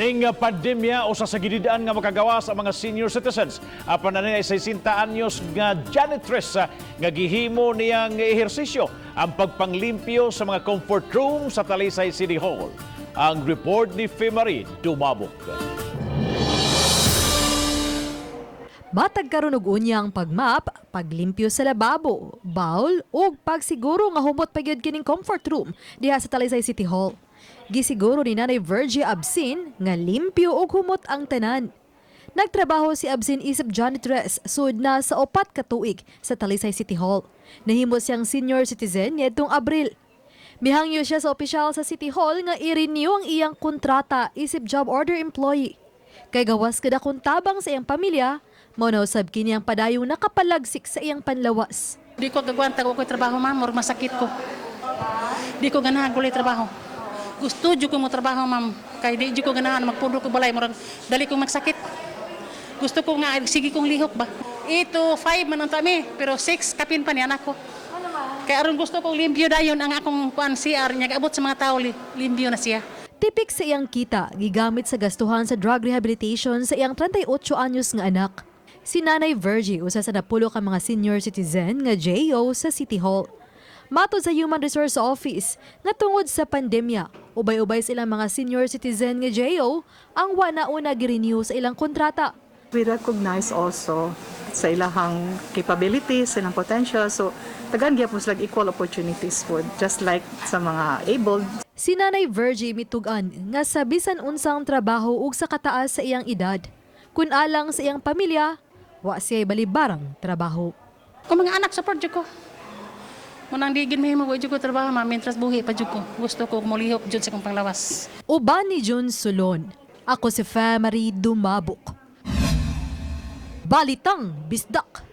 Ning pandemya usa sa gididaan nga makagawas ang mga senior citizens. Apan na niya 60 anyos nga janitress nga gihimo niyang ehersisyo ang pagpanglimpyo sa mga comfort room sa Talisay City Hall. Ang report ni Femari Dumabok. Matag karon og unya ang pagmap, paglimpyo sa lababo, bowl ug pagsiguro nga humot pagyud kining comfort room diha sa Talisay City Hall. Gisiguro ni Nanay Virgie Absin nga limpyo ug humot ang tanan. Nagtrabaho si Absin isip janitress sud na sa 4 ka tuig sa Talisay City Hall. Nahimo siyang senior citizen niadtong Abril. Mihangyo siya sa opisyal sa City Hall nga i-renew ang iyang kontrata isip job order employee. Kay gawas kada kung tabang sa iyang pamilya, mao na usab kini ang padayong nakapalagsik sa iyang panlawas. Di ko gagwanta ko trabaho, ma'am, or masakit ko. Di ko ganahan kulay trabaho. Gusto jud ko mo trabaho, ma'am. Kay di jud ko ganahan magpundo ko balay, murag dali kong magsakit. Gusto ko nga sige kong lihok ba. Ito 5 man ang tami, pero 6 kapin pa ni anak ko. Kaya aron gusto kong limpyo dayon ang akong kuan CR niya gaabot sa mga tao, limpyo na siya. Tipik sa iyang kita, gigamit sa gastuhan sa drug rehabilitation sa iyang 38 anyos nga anak. Si Nanay Virgie, usa sa napulo ka mga senior citizen nga JO sa City Hall. Matod sa Human Resource Office, nga tungod sa pandemya, ubay-ubay silang mga senior citizen nga JO ang wana-una gi-renew sa ilang kontrata. We recognize also sa ilahang capabilities, silang potential. So, tagaan gyapon sila equal opportunities for just like sa mga able. Si Nanay Virgie mitugan nga sa bisan unsang trabaho ug sa kataas sa iyang edad. Kun alang sa iyang pamilya, wa siya'y balibarang trabaho. Kung mga anak support jud ko. Munang digin mahimo ko jud ko trabaho, ma'am, mentras buhi pa jud ko. Gusto ko molihok jud sa kong panglawas. Uban ni Jun Sulon, ako si Femari Dumabok. Balitang Bisdak.